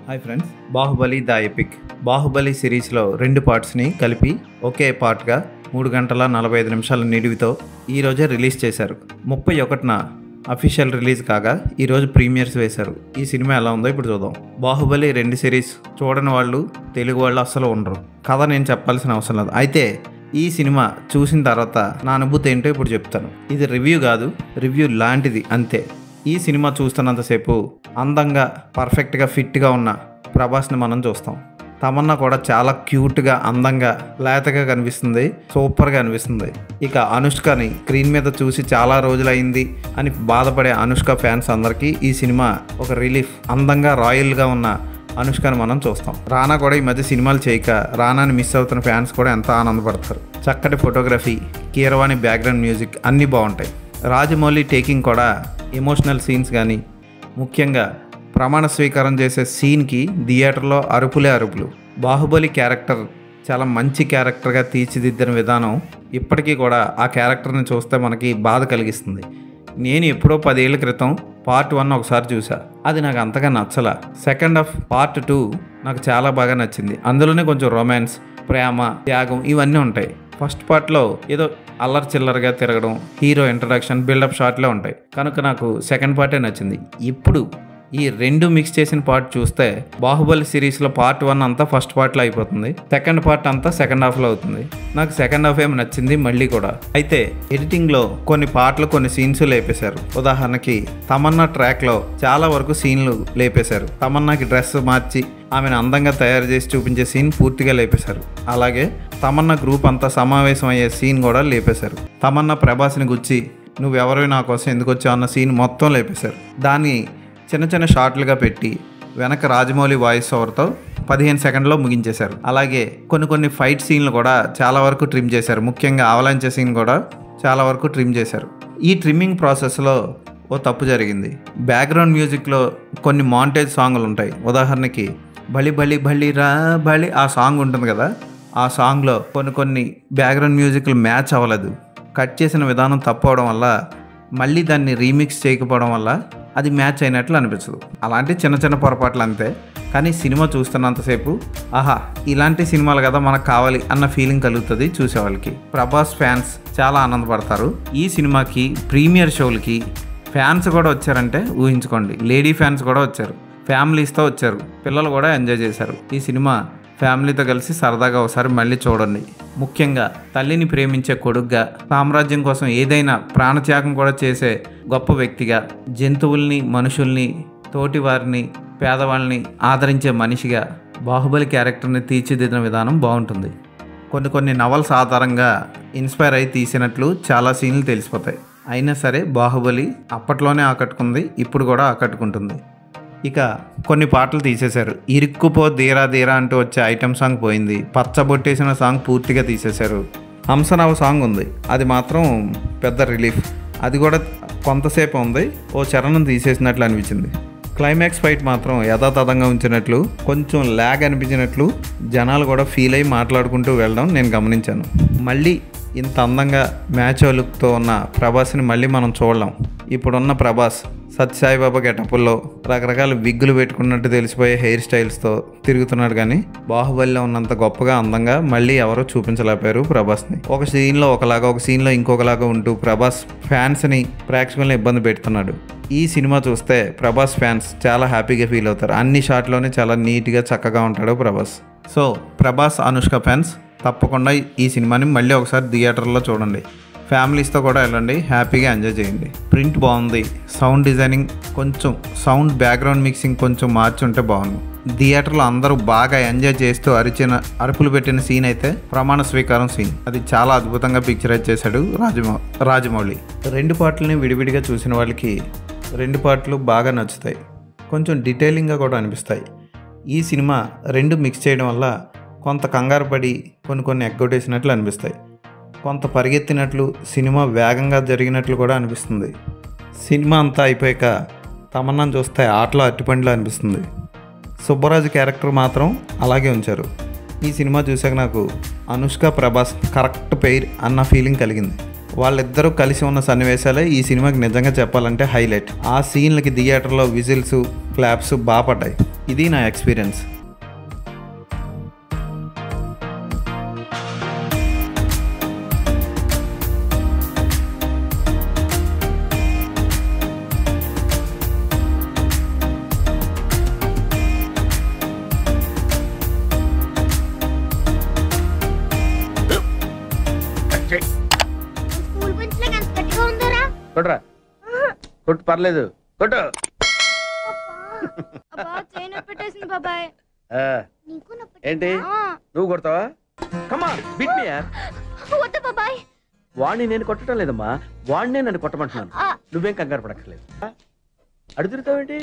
Hi friends, Baahubali the epic Baahubali సిరీస్లో 2 పార్ట్స్ని కలిపి ఒకే పార్ట్గా 3 గంటల 45 నిమిషాల నిడివితో ఈరోజే రిలీజ్ చేశారు. 31న అఫీషియల్ రిలీజ్ కాగా ఈరోజు ప్రీమియర్స్ వేశారు. ఈ సినిమా ఎలా ఉందో ఇప్పుడు చూద్దాం. బాహుబలి 2 సిరీస్ చూడని వాళ్ళు తెలుగు వాళ్ళు అస్సలు ఉండరు. కథ నేను చెప్పాల్సిన అవసరం లేదు. అయితే ఈ సినిమా చూసిన తర్వాత నా అనుభూతి ఏంటో ఇప్పుడు చెప్తాను. ఇది రివ్యూ కాదు, రివ్యూ లాంటిది అంతే. ఈ సినిమా చూస్తున్నంతసేపు అందంగా పర్ఫెక్ట్గా ఫిట్గా ఉన్న ప్రభాస్ని మనం చూస్తాం. తమన్నా కూడా చాలా క్యూట్గా అందంగా లేతగా కనిపిస్తుంది, సూపర్గా అనిపిస్తుంది. ఇక అనుష్కని స్క్రీన్ మీద చూసి చాలా రోజులైంది అని బాధపడే అనుష్క ఫ్యాన్స్ అందరికీ ఈ సినిమా ఒక రిలీఫ్. అందంగా రాయల్గా ఉన్న అనుష్కని మనం చూస్తాం. రానా కూడా ఈ మధ్య సినిమాలు చేయక రానాని మిస్ అవుతున్న ఫ్యాన్స్ కూడా ఎంత ఆనందపడతారు. చక్కటి ఫోటోగ్రఫీ, కీరవాణి బ్యాక్గ్రౌండ్ మ్యూజిక్ అన్నీ బాగుంటాయి. రాజమౌళి టేకింగ్ కూడా ఎమోషనల్ సీన్స్ కానీ, ముఖ్యంగా ప్రమాణ స్వీకారం చేసే సీన్కి థియేటర్లో అరుపులే అరుపులు. బాహుబలి క్యారెక్టర్ చాలా మంచి క్యారెక్టర్గా తీర్చిదిద్దిన విధానం ఇప్పటికీ కూడా ఆ క్యారెక్టర్ని చూస్తే మనకి బాధ కలిగిస్తుంది. నేను ఎప్పుడో 10 ఏళ్ల క్రితం పార్ట్ 1 ఒకసారి చూసా, అది నాకు అంతగా నచ్చలా. సెకండ్ హాఫ్ పార్ట్ 2 నాకు చాలా బాగా నచ్చింది. అందులోనే కొంచెం రొమాన్స్, ప్రేమ, త్యాగం ఇవన్నీ ఉంటాయి. ఫస్ట్ పార్ట్లో ఏదో అల్లరి చిల్లరగా తిరగడం, హీరో ఇంట్రడక్షన్, బిల్డప్ షాట్లే ఉంటాయి. కనుక నాకు సెకండ్ పార్టే నచ్చింది. ఇప్పుడు ఈ 2 మిక్స్ చేసిన పార్ట్ చూస్తే బాహుబలి సిరీస్లో పార్ట్ 1 అంతా ఫస్ట్ పార్ట్లో అయిపోతుంది, సెకండ్ పార్ట్ అంతా సెకండ్ హాఫ్లో అవుతుంది. నాకు సెకండ్ హాఫ్ ఏమి నచ్చింది మళ్ళీ కూడా. అయితే ఎడిటింగ్లో కొన్ని పార్ట్లు కొన్ని సీన్స్ లేపేశారు. ఉదాహరణకి తమన్నా ట్రాక్లో చాలా వరకు సీన్లు లేపేశారు. తమన్నాకి డ్రెస్ మార్చి ఆమెను అందంగా తయారు చేసి చూపించే సీన్ పూర్తిగా లేపేశారు. అలాగే తమన్నా గ్రూప్ అంతా సమావేశం అయ్యే సీన్ కూడా లేపేశారు. తమన్నా ప్రభాస్ని గుచ్చి నువ్వెవరో నా కోసం ఎందుకు వచ్చావు అన్న సీన్ మొత్తం లేపేశారు. దాన్ని చిన్న చిన్న షార్ట్లుగా పెట్టి వెనక రాజమౌళి వాయిస్ ఓవర్తో 15 సెకండ్లో ముగించేశారు. అలాగే కొన్ని ఫైట్ సీన్లు కూడా చాలా వరకు ట్రిమ్ చేశారు. ముఖ్యంగా అవలాంచే సీన్ కూడా చాలా వరకు ట్రిమ్ చేశారు. ఈ ట్రిమ్మింగ్ ప్రాసెస్లో ఓ తప్పు జరిగింది. బ్యాక్గ్రౌండ్ మ్యూజిక్లో కొన్ని మాంటేజ్ సాంగ్లు ఉంటాయి. ఉదాహరణకి బలి బలి బలి రా బలి ఆ సాంగ్ ఉంటుంది కదా, ఆ సాంగ్లో కొన్ని బ్యాక్గ్రౌండ్ మ్యూజిక్లు మ్యాచ్ అవ్వలేదు. కట్ చేసిన విధానం తప్పు అవడం వల్ల, మళ్ళీ దాన్ని రీమిక్స్ చేయకపోవడం వల్ల అది మ్యాచ్ అయినట్లు అనిపించదు. అలాంటి చిన్న చిన్న పొరపాట్లు అంతే. కానీ సినిమా చూస్తున్నంతసేపు ఆహా ఇలాంటి సినిమాలు కదా మనకు కావాలి అన్న ఫీలింగ్ కలుగుతుంది చూసేవాళ్ళకి. ప్రభాస్ ఫ్యాన్స్ చాలా ఆనందపడతారు. ఈ సినిమాకి ప్రీమియర్ షోలకి ఫ్యాన్స్ కూడా వచ్చారంటే ఊహించుకోండి. లేడీ ఫ్యాన్స్ కూడా వచ్చారు, ఫ్యామిలీస్తో వచ్చారు, పిల్లలు కూడా ఎంజాయ్ చేశారు. ఈ సినిమా ఫ్యామిలీతో కలిసి సరదాగా ఒకసారి మళ్ళీ చూడండి. ముఖ్యంగా తల్లిని ప్రేమించే కొడుగ్గా, సామ్రాజ్యం కోసం ఏదైనా ప్రాణత్యాగం కూడా చేసే గొప్ప వ్యక్తిగా, జంతువుల్ని, మనుషుల్ని, తోటివారిని, పేదవాళ్ళని ఆదరించే మనిషిగా బాహుబలి క్యారెక్టర్ని తీర్చిదిద్దిన విధానం బాగుంటుంది. కొన్ని నవల్స్ ఆధారంగా ఇన్స్పైర్ అయి తీసినట్లు చాలా సీన్లు తెలిసిపోతాయి. అయినా సరే బాహుబలి అప్పట్లోనే ఆకట్టుకుంది, ఇప్పుడు కూడా ఆకట్టుకుంటుంది. ఇక కొన్ని పాటలు తీసేశారు. ఇరుక్కుపో ధీరా ధీరా అంటూ వచ్చే ఐటమ్ సాంగ్ పోయింది. పచ్చబొట్టేసిన సాంగ్ పూర్తిగా తీసేశారు. హంసనావ సాంగ్ ఉంది, అది మాత్రం పెద్ద రిలీఫ్. అది కూడా కొంతసేపు ఉంది, ఓ చరణం తీసేసినట్లు అనిపించింది. క్లైమాక్స్ ఫైట్ మాత్రం యథాతథంగా ఉంచినట్లు, కొంచెం ల్యాగ్ అనిపించినట్లు జనాలు కూడా ఫీల్ అయ్యి మాట్లాడుకుంటూ వెళ్ళడం నేను గమనించాను. మళ్ళీ ఇంత అందంగా మ్యాచ్ లుక్తో ఉన్న ప్రభాస్ని మళ్ళీ మనం చూడలేం. ఇప్పుడున్న ప్రభాస్ సత్యసాయిబాబా గెటప్పుల్లో రకరకాల విగ్గులు పెట్టుకున్నట్టు తెలిసిపోయే హెయిర్ స్టైల్స్తో తిరుగుతున్నాడు. కానీ బాహుబలిలో ఉన్నంత గొప్పగా అందంగా మళ్ళీ ఎవరో చూపించలేకపోయారు ప్రభాస్ని. ఒక సీన్లో ఒకలాగా, ఒక సీన్లో ఇంకొకలాగా ఉంటూ ప్రభాస్ ఫ్యాన్స్ని, ప్రేక్షకుల్ని ఇబ్బంది పెడుతున్నాడు. ఈ సినిమా చూస్తే ప్రభాస్ ఫ్యాన్స్ చాలా హ్యాపీగా ఫీల్ అవుతారు. అన్ని షాట్లోనే చాలా నీట్గా చక్కగా ఉంటాడు ప్రభాస్. సో ప్రభాస్, అనుష్క ఫ్యాన్స్ తప్పకుండా ఈ సినిమాని మళ్ళీ ఒకసారి థియేటర్లో చూడండి. ఫ్యామిలీస్తో కూడా వెళ్ళండి, హ్యాపీగా ఎంజాయ్ చేయండి. ప్రింట్ బాగుంది, సౌండ్ డిజైనింగ్, కొంచెం సౌండ్ బ్యాక్గ్రౌండ్ మిక్సింగ్ కొంచెం మార్చి ఉంటే బాగుంది. థియేటర్లో అందరూ బాగా ఎంజాయ్ చేస్తూ అరుపులు పెట్టిన సీన్ అయితే ప్రమాణ స్వీకారం సీన్. అది చాలా అద్భుతంగా పిక్చరైజ్ చేశాడు రాజమౌళి. 2 పార్ట్లని విడివిడిగా చూసిన వాళ్ళకి 2 పార్ట్లు బాగా నచ్చుతాయి, కొంచెం డీటెయిలింగ్గా కూడా అనిపిస్తాయి. ఈ సినిమా 2 మిక్స్ చేయడం వల్ల కొంత కంగారు పడి కొన్ని ఎగ్గొట్టేసినట్లు అనిపిస్తాయి, కొంత పరిగెత్తినట్లు, సినిమా వేగంగా జరిగినట్లు కూడా అనిపిస్తుంది. సినిమా అంతా అయిపోయాక తమన్నాను చూస్తే ఆటలో అట్టిపండిలో అనిపిస్తుంది. సుబ్బరాజు క్యారెక్టర్ మాత్రం అలాగే ఉంచారు. ఈ సినిమా చూసాక నాకు అనుష్క, ప్రభాస్ కరెక్ట్ పెయిర్ అన్న ఫీలింగ్ కలిగింది. వాళ్ళిద్దరూ కలిసి ఉన్న సన్నివేశాలే ఈ సినిమాకి నిజంగా చెప్పాలంటే హైలైట్. ఆ సీన్లకి థియేటర్లో విజిల్స్, క్లాప్స్ బాగా పడ్డాయి. ఇది నా ఎక్స్పీరియన్స్. కొట్రా, కొట్టు, పర్లేదు, కొట్టు. ఏంటి నువ్వు కొడతావా? కమాన్ బీట్ మీ యార్. వాడిని నేను కొట్టడం లేదమ్మా, వాడినే నన్ను కొట్టమంటున్నాను. నువ్వేం కంగారు పడక్కర్లేదు. అడుగుతావేంటి?